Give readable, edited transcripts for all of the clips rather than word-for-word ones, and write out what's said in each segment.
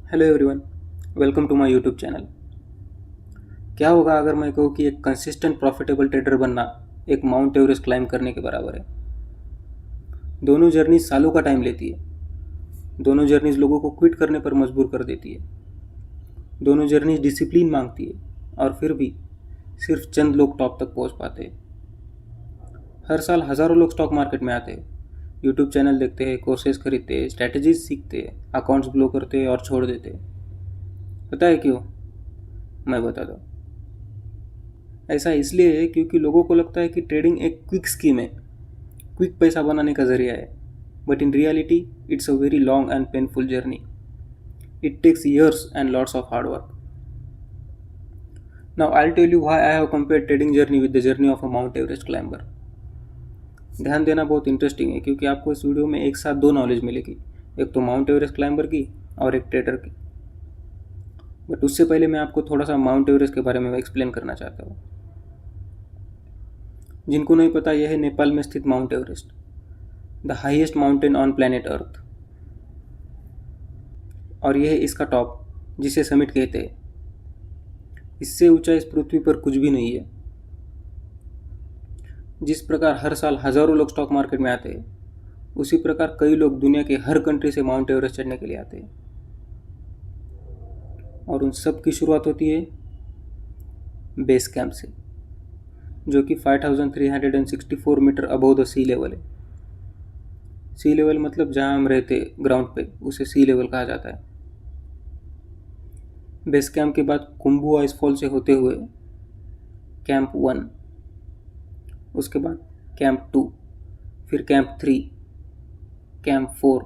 Hello everyone, welcome to my YouTube channel. क्या होगा अगर मैं कहूँ कि एक कंसिस्टेंट प्रॉफिटेबल ट्रेडर बनना एक माउंट एवरेस्ट क्लाइंब करने के बराबर है। दोनों जर्नी सालों का टाइम लेती है। दोनों जर्नीज लोगों को क्विट करने पर मजबूर कर देती है। दोनों जर्नीज डिसिप्लिन मांगती है और फिर भी सिर्फ चंद लोग टॉप तक पहुंच पाते हैं। हर साल हज़ारों लोग स्टॉक मार्केट में आते हैं, यूट्यूब चैनल देखते हैं, कोर्सेज खरीदते हैं, स्ट्रैटेजीज सीखते हैं, अकाउंट्स ब्लो करते हैं और छोड़ देते हैं। पता है क्यों? मैं बता दूँ। ऐसा इसलिए है क्योंकि लोगों को लगता है कि ट्रेडिंग एक क्विक स्कीम है, क्विक पैसा बनाने का जरिया है। But in reality it's a very long and painful journey. It takes years and lots of hard work. Now I tell you why I have compared trading journey with the journey of a mount Everest climber. ध्यान देना बहुत interesting है क्योंकि आपको इस video में एक साथ दो नॉलेज मिलेगी, एक तो माउंट एवरेस्ट क्लाइंबर की और एक ट्रेडर की। बट उससे पहले मैं आपको थोड़ा सा माउंट एवरेस्ट के बारे में एक्सप्लेन करना चाहता हूँ। जिनको नहीं पता, यह है नेपाल में स्थित Mount Everest, the highest mountain on planet Earth. और यह है इसका टॉप, जिसे समिट कहते हैं। इससे ऊंचा इस पृथ्वी पर कुछ भी नहीं है। जिस प्रकार हर साल हजारों लोग स्टॉक मार्केट में आते हैं, उसी प्रकार कई लोग दुनिया के हर कंट्री से माउंट एवरेस्ट चढ़ने के लिए आते हैं। और उन सब की शुरुआत होती है बेस कैंप से, जो कि 5364 metre above the sea level है। सी लेवल मतलब जहाँ हम रहते ग्राउंड पे, उसे सी लेवल कहा जाता है। बेस कैंप के बाद कुंभू आइसफॉल से होते हुए कैंप 1, उसके बाद कैंप 2, फिर कैंप 3, कैंप 4,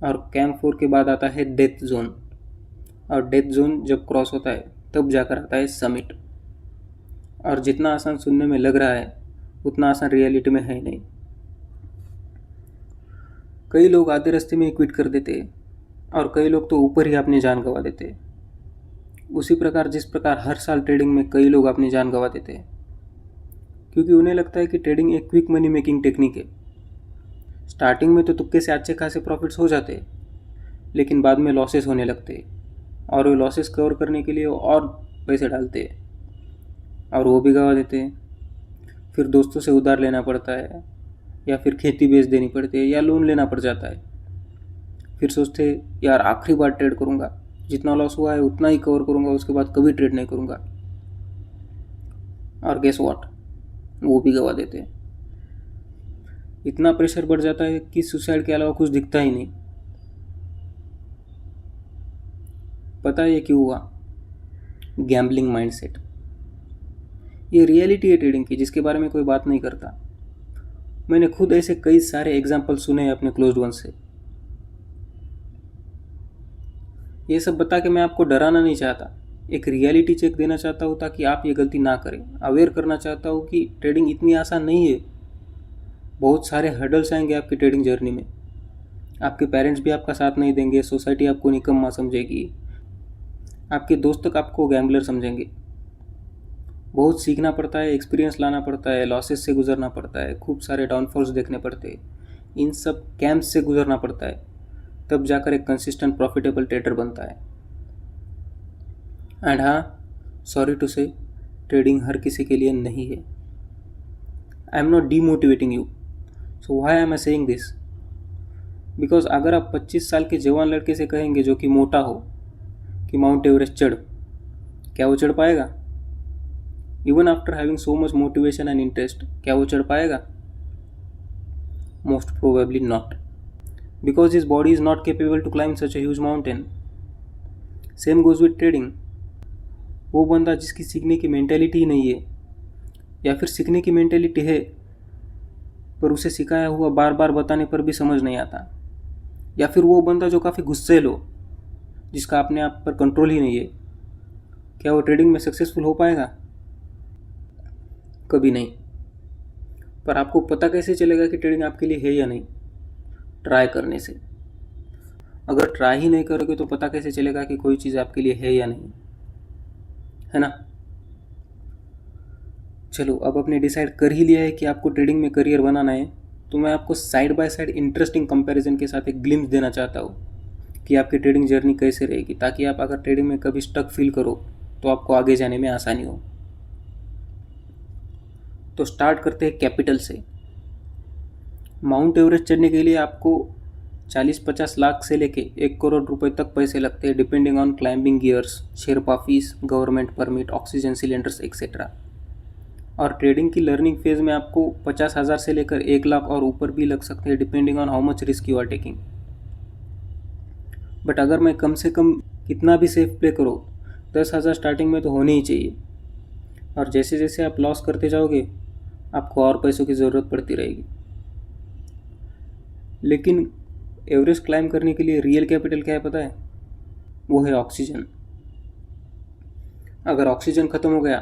और कैंप 4 के बाद आता है डेथ जोन। और डेथ जोन जब क्रॉस होता है तब जाकर आता है समिट। और जितना आसान सुनने में लग रहा है उतना आसान रियलिटी में है नहीं। कई लोग आधे रास्ते में ही क्विट कर देते हैं और कई लोग तो ऊपर ही अपनी जान गंवा देते हैं। उसी प्रकार जिस प्रकार हर साल ट्रेडिंग में कई लोग अपनी जान गंवा देते हैं क्योंकि उन्हें लगता है कि ट्रेडिंग एक क्विक मनी मेकिंग टेक्निक है। स्टार्टिंग में तो तुक्के से अच्छे खासे प्रॉफिट्स हो जाते हैं, लेकिन बाद में लॉसेस होने लगते हैं और वो लॉसेस कवर करने के लिए और पैसे डालते हैं और वो भी गंवा देते हैं। फिर दोस्तों से उधार लेना पड़ता है, या फिर खेती बेच देनी पड़ती है, या लोन लेना पड़ जाता है। फिर सोचते यार आखिरी बार ट्रेड करूँगा, जितना लॉस हुआ है उतना ही कवर करूँगा, उसके बाद कभी ट्रेड नहीं करूँगा। और गेस व्हाट, वो भी गवा देते हैं। इतना प्रेशर बढ़ जाता है कि सुसाइड के अलावा कुछ दिखता ही नहीं। पता है ये क्यों हुआ? Gambling mindset. ये रियलिटी है ट्रेडिंग की, जिसके बारे में कोई बात नहीं करता। मैंने खुद ऐसे कई सारे एग्जाम्पल सुने हैं अपने क्लोज्ड वन से। ये सब बता के मैं आपको डराना नहीं चाहता, एक रियलिटी चेक देना चाहता हूँ ताकि आप ये गलती ना करें। अवेयर करना चाहता हूँ कि ट्रेडिंग इतनी आसान नहीं है। बहुत सारे हर्डल्स आएंगे आपकी ट्रेडिंग जर्नी में। आपके पेरेंट्स भी आपका साथ नहीं देंगे, सोसाइटी आपको निकम्मा समझेगी, आपके दोस्त तक आपको गैम्बलर समझेंगे। बहुत सीखना पड़ता है, एक्सपीरियंस लाना पड़ता है, लॉसेस से गुजरना पड़ता है, खूब सारे डाउनफॉल्स देखने पड़ते हैं। इन सब कैंप्स से गुजरना पड़ता है, तब जाकर एक कंसिस्टेंट प्रॉफिटेबल ट्रेडर बनता है। एंड हाँ, सॉरी टू से, ट्रेडिंग हर किसी के लिए नहीं है। I am not demotivating you, so why am I saying this? Because अगर आप 25 साल के जवान लड़के से कहेंगे जो कि मोटा हो कि माउंट एवरेस्ट चढ़, क्या वो चढ़ पाएगा? Even after having so much motivation and interest, क्या वो चढ़ पाएगा? Most probably not, because his body is not capable to climb such a huge mountain. Same goes with trading. वो बंदा जिसकी सीखने की मेंटेलिटी ही नहीं है, या फिर सीखने की मेंटेलिटी है पर उसे सिखाया हुआ बार बार बताने पर भी समझ नहीं आता, या फिर वो बंदा जो काफ़ी गुस्सेल हो, जिसका अपने आप पर कंट्रोल ही नहीं है, क्या वो ट्रेडिंग में सक्सेसफुल हो पाएगा? कभी नहीं। पर आपको पता कैसे चलेगा कि ट्रेडिंग आपके लिए है या नहीं? ट्राई करने से। अगर ट्राई ही नहीं करोगे तो पता कैसे चलेगा कि कोई चीज़ आपके लिए है या नहीं? है ना? चलो, अब आपने डिसाइड कर ही लिया है कि आपको ट्रेडिंग में करियर बनाना है, तो मैं आपको side by side interesting comparison के साथ एक ग्लिम्स देना चाहता हूँ कि आपकी ट्रेडिंग जर्नी कैसे रहेगी, ताकि आप अगर ट्रेडिंग में कभी स्टक फील करो तो आपको आगे जाने में आसानी हो। तो स्टार्ट करते हैं कैपिटल से। माउंट एवरेस्ट चढ़ने के लिए आपको 40-50 लाख से लेके 1 करोड़ रुपए तक पैसे लगते हैं, depending on climbing gears, Sherpa fees, government permit, oxygen cylinders etcetera. और ट्रेडिंग की लर्निंग फेज में आपको 50,000 से लेकर 1 लाख और ऊपर भी लग सकते हैं, depending on how much risk you are taking. But अगर मैं कम से कम कितना भी सेफ प्ले करो, 10,000 स्टार्टिंग में तो होने ही चाहिए। और जैसे जैसे आप लॉस करते जाओगे आपको और पैसों की ज़रूरत पड़ती रहेगी। लेकिन एवरेस्ट क्लाइम करने के लिए रियल कैपिटल क्या है पता है? वो है ऑक्सीजन। अगर ऑक्सीजन ख़त्म हो गया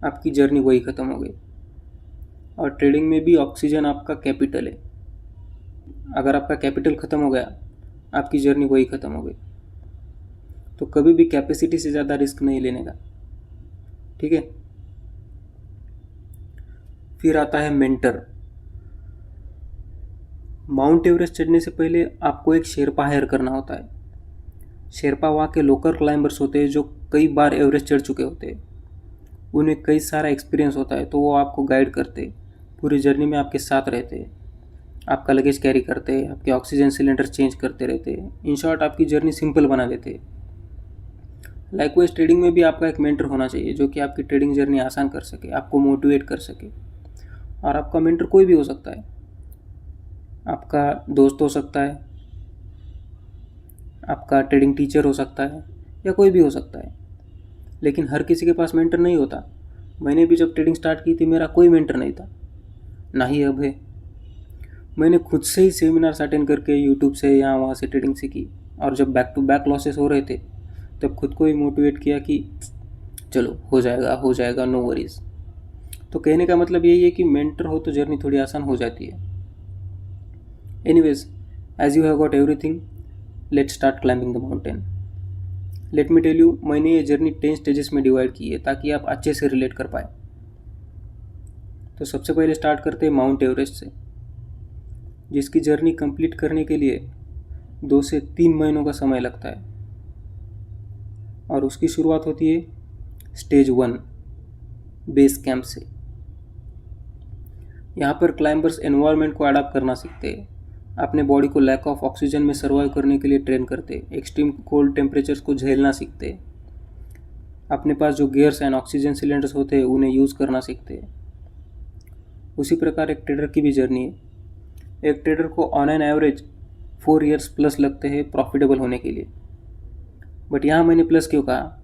आपकी जर्नी वही ख़त्म हो गई। और ट्रेडिंग में भी ऑक्सीजन आपका कैपिटल है। अगर आपका कैपिटल ख़त्म हो गया आपकी जर्नी वही ख़त्म हो गई। तो कभी भी कैपेसिटी से ज़्यादा रिस्क नहीं लेने का, ठीक है। फिर आता है मेंटर। माउंट एवरेस्ट चढ़ने से पहले आपको एक शेरपा हायर करना होता है। शेरपा वहाँ के लोकल क्लाइंबर्स होते हैं जो कई बार एवरेस्ट चढ़ चुके होते हैं। उन्हें कई सारा एक्सपीरियंस होता है, तो वो आपको गाइड करते, पूरी जर्नी में आपके साथ रहते, आपका लगेज कैरी करते, आपके ऑक्सीजन सिलेंडर चेंज करते रहते। इन शॉर्ट आपकी जर्नी सिंपल बना देते। लाइकवाइज ट्रेडिंग में भी आपका एक मेंटर होना चाहिए जो कि आपकी ट्रेडिंग जर्नी आसान कर सके, आपको मोटिवेट कर सके। और आपका मेंटर कोई भी हो सकता है, आपका दोस्त हो सकता है, आपका ट्रेडिंग टीचर हो सकता है, या कोई भी हो सकता है। लेकिन हर किसी के पास मेंटर नहीं होता। मैंने भी जब ट्रेडिंग स्टार्ट की थी मेरा कोई मेंटर नहीं था, ना ही अब है। मैंने खुद से ही सेमिनार्स अटेंड करके यूट्यूब से यहाँ वहाँ से ट्रेडिंग सीखी। और जब बैक टू बैक लॉसेस हो रहे थे तब खुद को ही मोटिवेट किया कि चलो हो जाएगा, नो वरीज। तो कहने का मतलब यही है कि मेंटर हो तो जर्नी थोड़ी आसान हो जाती है। Anyways, as you have got everything, let's start climbing the mountain. Let me tell you, मैंने ये जर्नी 10 स्टेजेस में डिवाइड की है ताकि आप अच्छे से रिलेट कर पाए। तो सबसे पहले स्टार्ट करते हैं माउंट एवरेस्ट से, जिसकी जर्नी कंप्लीट करने के लिए 2 से 3 महीनों का समय लगता है। और उसकी शुरुआत होती है स्टेज 1 बेस कैंप से। यहाँ पर क्लाइंबर्स एनवायरनमेंट को अडाप्ट करना सीखते हैं, अपने बॉडी को लैक ऑफ ऑक्सीजन में सर्वाइव करने के लिए ट्रेन करते, एक्सट्रीम कोल्ड टेम्परेचर्स को झेलना सीखते, अपने पास जो गियर्स एंड ऑक्सीजन सिलेंडर्स होते हैं उन्हें यूज़ करना सीखते हैं। उसी प्रकार एक ट्रेडर की भी जर्नी है। एक ट्रेडर को on an average 4 years plus लगते हैं प्रॉफिटेबल होने के लिए। बट यहाँ मैंने प्लस क्यों कहा?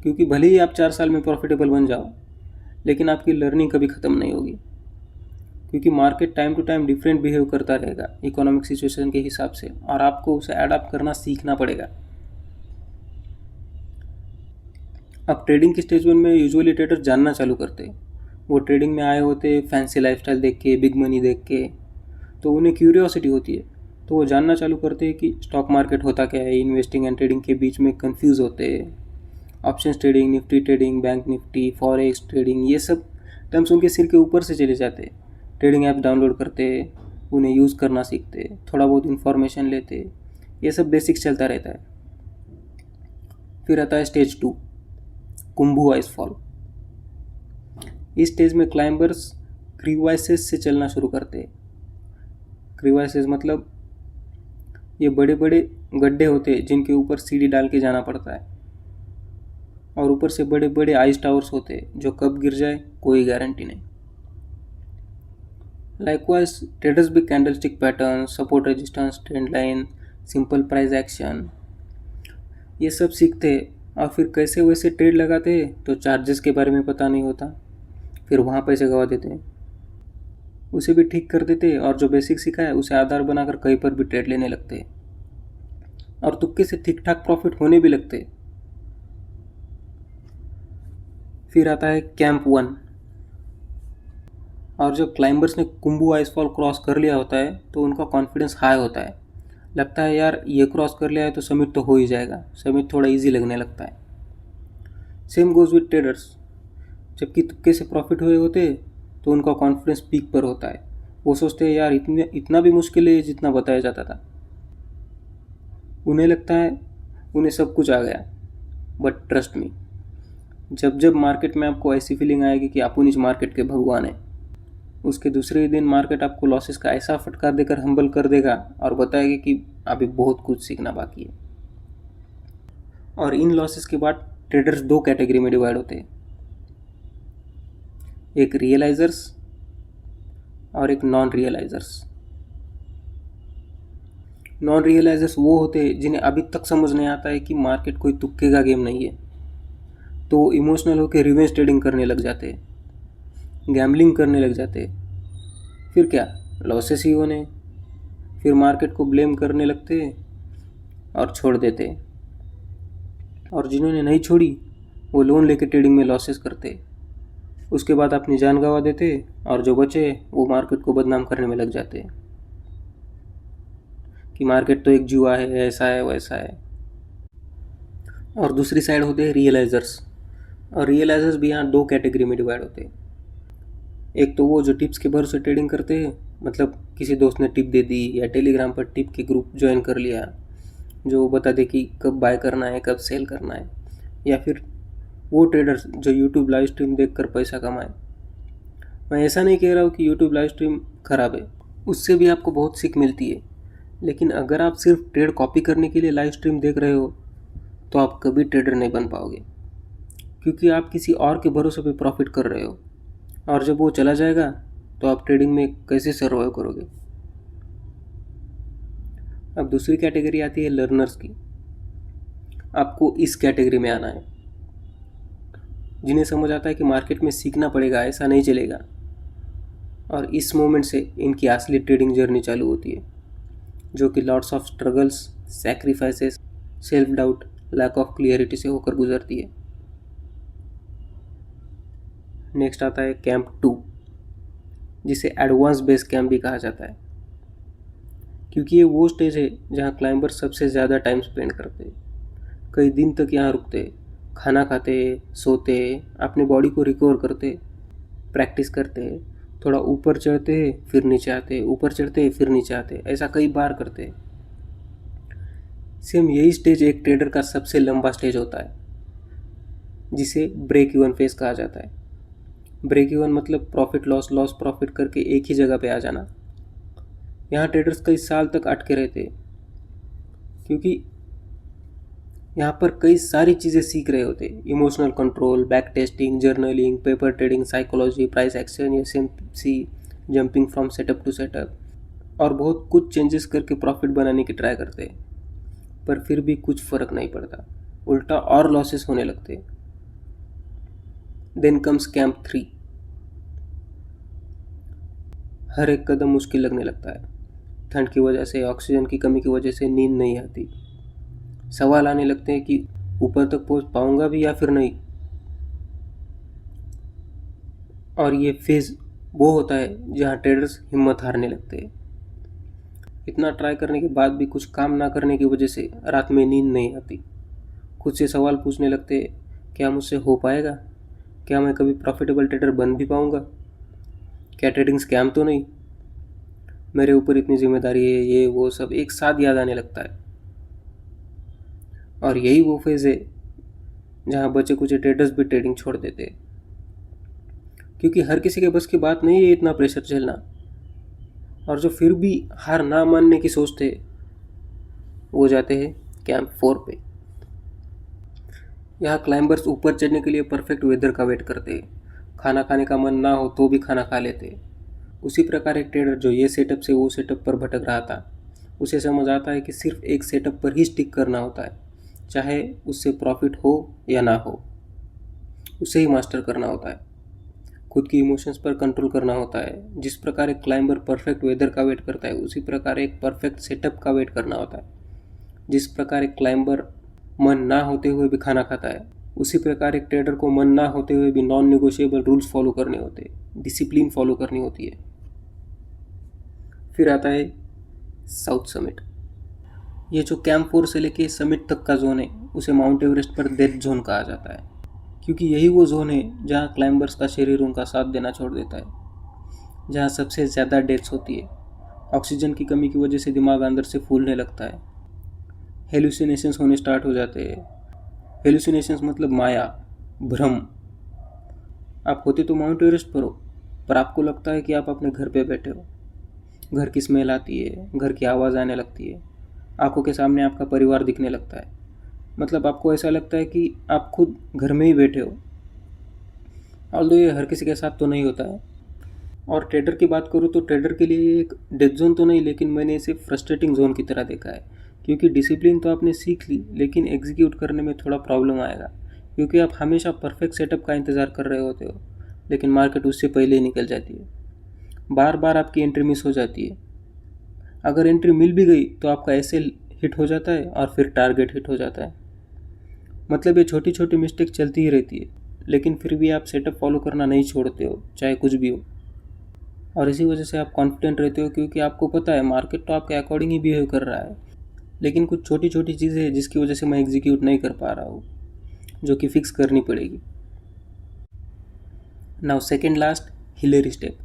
क्योंकि भले ही आप 4 साल में प्रॉफिटेबल बन जाओ, लेकिन आपकी लर्निंग कभी ख़त्म नहीं होगी। क्योंकि market time to time different behave करता रहेगा इकोनॉमिक सिचुएशन के हिसाब से, और आपको उसे अडाप्ट करना सीखना पड़ेगा। अब ट्रेडिंग की स्टेज 1 में यूजुअली ट्रेडर जानना चालू करते हैं। वो ट्रेडिंग में आए होते फैंसी लाइफस्टाइल देख के, बिग मनी देख के, तो उन्हें क्यूरियोसिटी होती है, तो वो जानना चालू करते हैं कि स्टॉक मार्केट होता क्या है। इन्वेस्टिंग एंड ट्रेडिंग के बीच में कंफ्यूज होते हैं। Options trading, Nifty trading, bank Nifty, forex trading, ये सब टर्म्स उनके सिर के ऊपर से चले जाते हैं। ट्रेडिंग ऐप डाउनलोड करते, उन्हें यूज़ करना सीखते, थोड़ा बहुत इन्फॉर्मेशन लेते, ये सब बेसिक्स चलता रहता है। फिर आता है स्टेज 2 कुंभू आइसफॉल। इस स्टेज में क्लाइंबर्स क्रीवाइसेस से चलना शुरू करते हैं। क्रीवाइसेस मतलब ये बड़े बड़े गड्ढे होते हैं जिनके ऊपर सीढ़ी डाल के जाना पड़ता है, और ऊपर से बड़े बड़े आइस टावर्स होते हैं जो कब गिर जाए कोई गारंटी नहीं। लाइकवाइज ट्रेडर्स भी candlestick pattern, support resistance, trend line, simple price action, ये सब सीखते हैं। और फिर कैसे वैसे ट्रेड लगाते हैं तो चार्जेस के बारे में पता नहीं होता, फिर वहाँ पैसे गवा देते हैं। उसे भी ठीक कर देते और जो बेसिक सीखा है उसे आधार बनाकर कहीं पर भी ट्रेड लेने लगते हैं, और तुक्के से ठीक ठाक प्रॉफिट होने भी लगते हैं। फिर आता है कैंप 1। और जब क्लाइंबर्स ने कुंभू आइसफॉल क्रॉस कर लिया होता है तो उनका कॉन्फिडेंस हाई होता है। लगता है यार ये क्रॉस कर लिया है तो समिट तो हो ही जाएगा, समिट थोड़ा इजी लगने लगता है। सेम गोज विद ट्रेडर्स, जबकि तुक्के से प्रॉफिट हुए होते तो उनका कॉन्फिडेंस पीक पर होता है। वो सोचते हैं यार इतना भी मुश्किल है जितना बताया जाता था। उन्हें लगता है उन्हें सब कुछ आ गया, बट ट्रस्ट मी, जब जब मार्केट में आपको ऐसी फीलिंग आएगी कि आप इस मार्केट के भगवान हैं, उसके दूसरे ही दिन मार्केट आपको लॉसेस का ऐसा फटकार देकर हम्बल कर देगा और बताएगा कि अभी बहुत कुछ सीखना बाकी है। और इन लॉसेस के बाद ट्रेडर्स दो कैटेगरी में डिवाइड होते हैं, एक रियलाइजर्स और एक नॉन रियलाइजर्स। नॉन रियलाइजर्स वो होते हैं जिन्हें अभी तक समझ नहीं आता है कि मार्केट कोई तुक्के का गेम नहीं है, तो वो इमोशनल होकर रिवेंज ट्रेडिंग करने लग जाते हैं, गैम्बलिंग करने लग जाते हैं, फिर क्या लॉसेस ही होने, फिर मार्केट को ब्लेम करने लगते हैं और छोड़ देते हैं। और जिन्होंने नहीं छोड़ी वो लोन लेके ट्रेडिंग में लॉसेस करते, उसके बाद अपनी जान गंवा देते और जो बचे वो मार्केट को बदनाम करने में लग जाते कि मार्केट तो एक जुआ है, ऐसा है वैसा है। और दूसरी साइड होते हैं रियलाइजर्स, और रियलाइजर्स भी यहाँ दो कैटेगरी में डिवाइड होते हैं। एक तो वो जो टिप्स के भरोसे ट्रेडिंग करते हैं, मतलब किसी दोस्त ने टिप दे दी या टेलीग्राम पर टिप के ग्रुप ज्वाइन कर लिया जो बता दे कि कब बाय करना है कब सेल करना है, या फिर वो ट्रेडर्स जो यूट्यूब लाइव स्ट्रीम देखकर पैसा कमाए। मैं ऐसा नहीं कह रहा हूँ कि यूट्यूब लाइव स्ट्रीम खराब है, उससे भी आपको बहुत सीख मिलती है, लेकिन अगर आप सिर्फ ट्रेड कॉपी करने के लिए लाइव स्ट्रीम देख रहे हो तो आप कभी ट्रेडर नहीं बन पाओगे, क्योंकि आप किसी और के भरोसे पे प्रॉफिट कर रहे हो, और जब वो चला जाएगा तो आप ट्रेडिंग में कैसे सर्वाइव करोगे। अब दूसरी कैटेगरी आती है लर्नर्स की। आपको इस कैटेगरी में आना है, जिन्हें समझ आता है कि मार्केट में सीखना पड़ेगा, ऐसा नहीं चलेगा, और इस मोमेंट से इनकी असली ट्रेडिंग जर्नी चालू होती है, जो कि lots of struggles, sacrifices, self doubt, lack of clarity से होकर गुजरती है। नेक्स्ट आता है कैंप 2, जिसे एडवांस बेस कैंप भी कहा जाता है, क्योंकि ये वो स्टेज है जहाँ क्लाइंबर सबसे ज़्यादा टाइम स्पेंड करते हैं, कई दिन तक यहाँ रुकते, खाना खाते, सोते, अपनी बॉडी को रिकवर करते, प्रैक्टिस करते, थोड़ा ऊपर चढ़ते फिर नीचे आते, ऊपर चढ़ते फिर नीचे आते, ऐसा कई बार करते। सेम यही स्टेज एक ट्रेडर का सबसे लंबा स्टेज होता है, जिसे ब्रेक इवन फेज कहा जाता है। ब्रेक इवन मतलब प्रॉफिट लॉस, लॉस प्रॉफिट करके एक ही जगह पे आ जाना। यहाँ ट्रेडर्स कई साल तक अटके रहते, क्योंकि यहाँ पर कई सारी चीज़ें सीख रहे होते, emotional control, back testing, journaling, paper trading, psychology, price action, SMC, jumping from setup to setup, और बहुत कुछ चेंजेस करके प्रॉफिट बनाने की ट्राई करते, पर फिर भी कुछ फ़र्क नहीं पड़ता, उल्टा और लॉसेस होने लगते। Then comes camp 3। हर एक कदम मुश्किल लगने लगता है, ठंड की वजह से, ऑक्सीजन की कमी की वजह से नींद नहीं आती, सवाल आने लगते हैं कि ऊपर तक पहुंच पाऊंगा भी या फिर नहीं। और ये फेज वो होता है जहां ट्रेडर्स हिम्मत हारने लगते हैं, इतना ट्राई करने के बाद भी कुछ काम ना करने की वजह से रात में नींद नहीं आती, खुद से सवाल पूछने लगते हैं, क्या मुझसे हो पाएगा, क्या मैं कभी प्रॉफिटेबल ट्रेडर बन भी पाऊंगा, क्या ट्रेडिंग स्कैम तो नहीं, मेरे ऊपर इतनी जिम्मेदारी है, ये वो सब एक साथ याद आने लगता है। और यही वो फेज़ है जहाँ बचे कुछ ट्रेडर्स भी ट्रेडिंग छोड़ देते हैं, क्योंकि हर किसी के बस की बात नहीं है इतना प्रेशर झेलना। और जो फिर भी हार ना मानने की सोचते वो जाते हैं कैंप 4 पे। यहाँ क्लाइंबर्स ऊपर चढ़ने के लिए परफेक्ट वेदर का वेट करते हैं, खाना खाने का मन ना हो तो भी खाना खा लेते। उसी प्रकार एक ट्रेडर जो ये सेटअप से वो सेटअप पर भटक रहा था, उसे समझ आता है कि सिर्फ एक सेटअप पर ही स्टिक करना होता है, चाहे उससे प्रॉफिट हो या ना हो, उसे ही मास्टर करना होता है, खुद की इमोशंस पर कंट्रोल करना होता है। जिस प्रकार एक क्लाइंबर परफेक्ट वेदर का वेट करता है, उसी प्रकार एक परफेक्ट सेटअप का वेट करना होता है। जिस प्रकार एक क्लाइंबर मन ना होते हुए भी खाना खाता है, उसी प्रकार एक ट्रेडर को मन ना होते हुए भी नॉन नेगोशिएबल रूल्स फॉलो करने होते हैं, डिसिप्लिन फॉलो करनी होती है। फिर आता है साउथ समिट। ये जो कैंप 4 से लेके समिट तक का जोन है, उसे माउंट एवरेस्ट पर डेथ जोन कहा जाता है, क्योंकि यही वो जोन है जहाँ क्लाइंबर्स का शरीर उनका साथ देना छोड़ देता है, जहाँ सबसे ज़्यादा डेथ्स होती है, ऑक्सीजन की कमी की वजह से दिमाग अंदर से फूलने लगता है, हेलुसिनेशंस होने स्टार्ट हो जाते हैं। हेलुसिनेशंस मतलब माया, भ्रम। आप होते तो माउंट एवरेस्ट पर हो, पर आपको लगता है कि आप अपने घर पे बैठे हो। घर की स्मेल आती है, घर की आवाज़ आने लगती है, आंखों के सामने आपका परिवार दिखने लगता है। मतलब आपको ऐसा लगता है कि आप खुद घर में ही बैठे हो। ऑल्दो ये हर किसी के साथ तो नहीं होता है। और ट्रेडर की बात करूँ तो ट्रेडर के लिए ये एक डेथ जोन तो नहीं, लेकिन मैंने इसे फ्रस्ट्रेटिंग जोन की तरह देखा है। क्योंकि डिसिप्लिन तो आपने सीख ली, लेकिन एग्जीक्यूट करने में थोड़ा प्रॉब्लम आएगा। क्योंकि आप हमेशा परफेक्ट सेटअप का इंतज़ार कर रहे होते हो, लेकिन मार्केट उससे पहले ही निकल जाती है। बार बार आपकी एंट्री मिस हो जाती है। अगर एंट्री मिल भी गई तो आपका एसएल हिट हो जाता है और फिर टारगेट हिट हो जाता है। मतलब ये छोटी छोटी मिस्टेक चलती ही रहती है, लेकिन फिर भी आप सेटअप फॉलो करना नहीं छोड़ते हो, चाहे कुछ भी हो। और इसी वजह से आप कॉन्फिडेंट रहते हो, क्योंकि आपको पता है मार्केट तो आपके अकॉर्डिंग ही बिहेव कर रहा है, लेकिन कुछ छोटी छोटी चीज़ें हैं जिसकी वजह से मैं एग्जीक्यूट नहीं कर पा रहा हूँ, जो कि फिक्स करनी पड़ेगी। Now second last, Hillary step,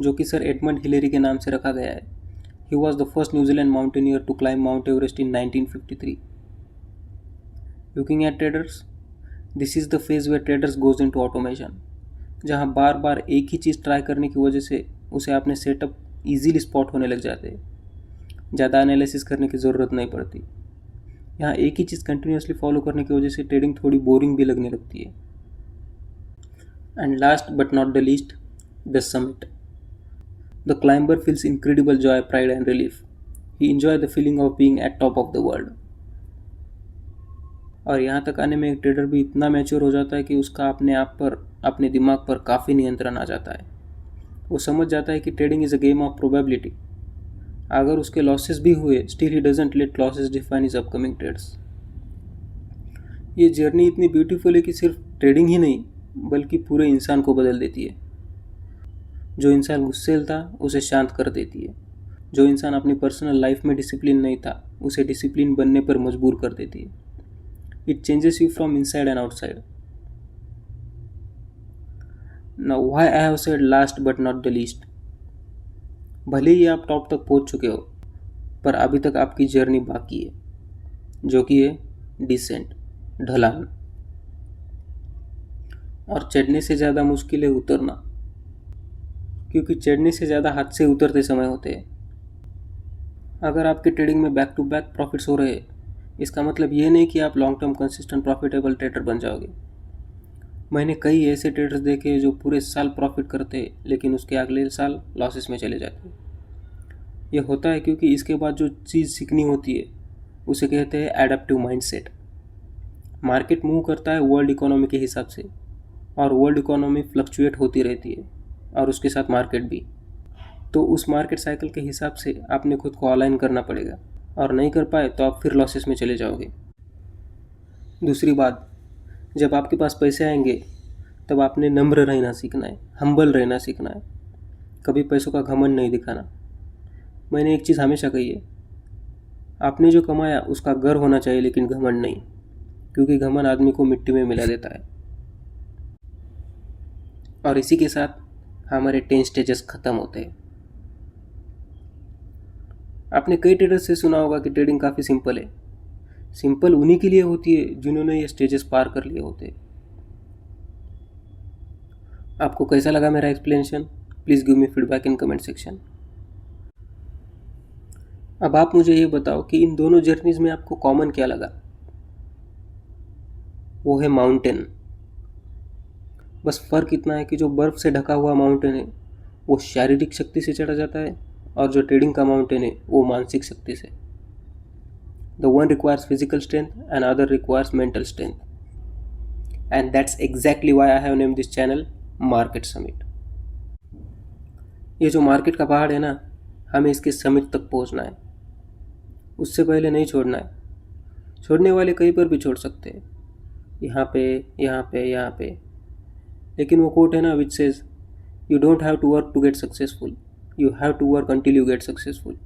जो कि सर एडमंड हिलेरी के नाम से रखा गया है। He was the first New Zealand mountaineer to climb mount Everest in 1953। Looking at traders, this is the phase where traders goes into automation, जहाँ बार बार एक ही चीज़ ट्राई करने की वजह से उसे अपने सेटअप ईजीली स्पॉट होने लग जाते हैं। ज़्यादा एनालिसिस करने की ज़रूरत नहीं पड़ती। यहाँ एक ही चीज़ कंटिन्यूसली फॉलो करने की वजह से ट्रेडिंग थोड़ी बोरिंग भी लगने लगती है। And last but not the least, the summit. The climber feels incredible Joy, pride and relief. He enjoy the feeling of being at top of the world. और यहाँ तक आने में एक ट्रेडर भी इतना मैच्योर हो जाता है कि उसका अपने आप पर, अपने दिमाग पर काफ़ी नियंत्रण आ जाता है। वो समझ जाता है कि trading is a game of probability. अगर उसके लॉसेस भी हुए, still he doesn't let losses define his upcoming trades. ये जर्नी इतनी ब्यूटीफुल है कि सिर्फ ट्रेडिंग ही नहीं, बल्कि पूरे इंसान को बदल देती है। जो इंसान गुस्सेल था उसे शांत कर देती है। जो इंसान अपनी पर्सनल लाइफ में डिसिप्लिन नहीं था, उसे डिसिप्लिन बनने पर मजबूर कर देती है। It changes you from inside and outside. Now why I have said last but not the least. भले ही आप टॉप तक पहुंच चुके हो, पर अभी तक आपकी जर्नी बाकी है, जो कि है डिसेंट, ढलान। और चढ़ने से ज़्यादा मुश्किल है उतरना, क्योंकि चढ़ने से ज़्यादा हाथ से उतरते समय होते हैं। अगर आपके ट्रेडिंग में बैक टू बैक प्रॉफिट्स हो रहे हैं, इसका मतलब ये नहीं कि आप long term consistent profitable trader बन जाओगे। मैंने कई ऐसे ट्रेडर्स देखे जो पूरे साल प्रॉफिट करते, लेकिन उसके अगले साल लॉसेस में चले जाते। ये होता है क्योंकि इसके बाद जो चीज़ सीखनी होती है उसे कहते हैं एडेप्टिव माइंडसेट। मार्केट मूव करता है वर्ल्ड इकोनॉमी के हिसाब से, और वर्ल्ड इकोनॉमी फ्लक्चुएट होती रहती है, और उसके साथ मार्केट भी। तो उस मार्केट साइकिल के हिसाब से आपने खुद को अलाइन करना पड़ेगा, और नहीं कर पाए तो आप फिर लॉसेस में चले जाओगे। दूसरी बात, जब आपके पास पैसे आएंगे तब आपने नम्र रहना सीखना है, हम्बल रहना सीखना है। कभी पैसों का घमंड नहीं दिखाना। मैंने एक चीज़ हमेशा कही है, आपने जो कमाया उसका गर्व होना चाहिए, लेकिन घमंड नहीं, क्योंकि घमंड आदमी को मिट्टी में मिला देता है। और इसी के साथ हमारे 10 स्टेजेस खत्म होते हैं। आपने कई ट्रेडर्स से सुना होगा कि ट्रेडिंग काफ़ी सिंपल है। सिंपल उन्हीं के लिए होती है जिन्होंने ये स्टेजेस पार कर लिए होते हैं। आपको कैसा लगा मेरा explanation? Please give me feedback in comment section. अब आप मुझे ये बताओ कि इन दोनों जर्नीज में आपको कॉमन क्या लगा? वो है माउंटेन। बस फ़र्क इतना है कि जो बर्फ़ से ढका हुआ माउंटेन है वो शारीरिक शक्ति से चढ़ा जाता है, और जो ट्रेडिंग का माउंटेन है वो मानसिक शक्ति से। The one requires physical strength and other requires mental strength. And that's exactly why I have named this channel market summit. ये जो मार्केट का पहाड़ है ना, हमें इसके समिट तक पहुंचना है। उससे पहले नहीं छोड़ना है। छोड़ने वाले कहीं पर भी छोड़ सकते हैं, यहाँ पे, यहाँ पे, यहाँ पे। लेकिन वो कोट है ना which says, you don't have to work to get successful, you have to work until you get successful.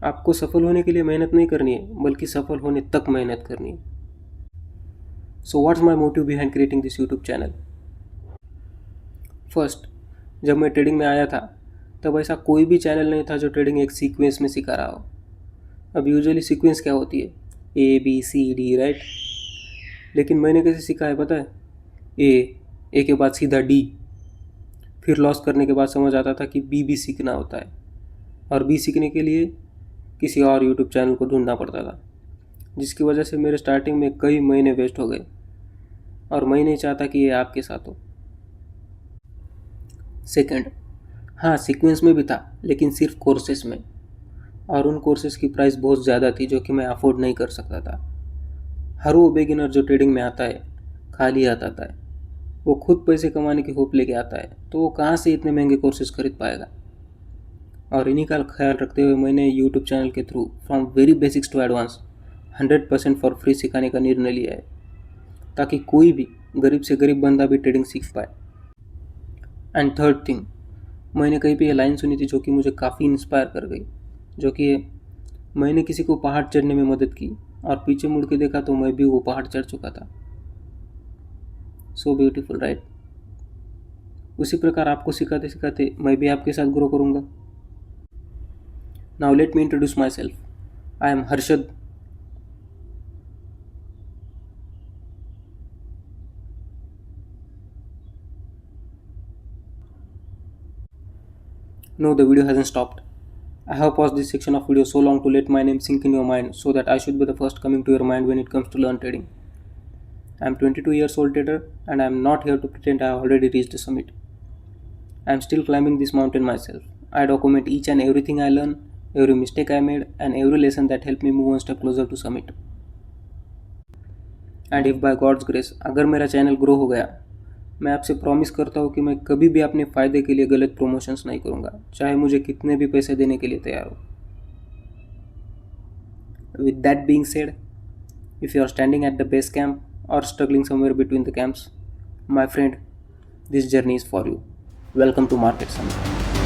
आपको सफल होने के लिए मेहनत नहीं करनी है, बल्कि सफल होने तक मेहनत करनी है। So what's my motive behind creating this YouTube channel? First, जब मैं ट्रेडिंग में आया था तब ऐसा कोई भी चैनल नहीं था जो ट्रेडिंग एक सीक्वेंस में सिखा रहा हो। अब यूजुअली सीक्वेंस क्या होती है, ABCD, राइट। लेकिन मैंने कैसे सीखा है पता है, ए के बाद सीधा D, फिर लॉस करने के बाद समझ आता था कि B भी सीखना होता है, और B सीखने के लिए किसी और यूट्यूब चैनल को ढूंढना पड़ता था, जिसकी वजह से मेरे स्टार्टिंग में कई महीने वेस्ट हो गए, और मैं नहीं चाहता कि ये आपके साथ हो। सेकंड, हाँ सीक्वेंस में भी था, लेकिन सिर्फ कोर्सेस में, और उन कोर्सेस की प्राइस बहुत ज़्यादा थी जो कि मैं अफोर्ड नहीं कर सकता था। हर वो बिगिनर जो ट्रेडिंग में आता है खाली हाथ आता है, वो खुद पैसे कमाने की होप लेके आता है, तो वो कहाँ से इतने महंगे कोर्सेज खरीद पाएगा। और इन्हीं का ख्याल रखते हुए मैंने यूट्यूब चैनल के through from very basics to advance 100% for free सिखाने का निर्णय लिया है, ताकि कोई भी गरीब से गरीब बंदा भी ट्रेडिंग सीख पाए। एंड थर्ड थिंग, मैंने कहीं पे ये लाइन सुनी थी जो कि मुझे काफ़ी इंस्पायर कर गई, जो कि मैंने किसी को पहाड़ चढ़ने में मदद की और पीछे मुड़ के देखा तो मैं भी वो पहाड़ चढ़ चुका था। So beautiful, right. उसी प्रकार आपको सिखाते सिखाते मैं भी आपके साथ ग्रो करूँगा। Now let me introduce my self. I am Harshad. No, the video hasn't stopped. I have paused this section of video so long to let my name sink in your mind, so that I should be the first coming to your mind when it comes to learn trading. I am 22 years old trader, and I am not here to pretend I have already reached the summit. I am still climbing this mountain myself. I document each and everything I learn, every mistake I made, and every lesson that helped me move one step closer to summit. And if by God's grace अगर मेरा channel grow हो गया, मैं आपसे promise करता हूँ कि मैं कभी भी अपने फ़ायदे के लिए गलत प्रमोशंस नहीं करूँगा, चाहे मुझे कितने भी पैसे देने के लिए तैयार हो। With that being said, if you are standing at the base camp or struggling somewhere between the camps, my friend, this journey is for you. Welcome to Market Summit.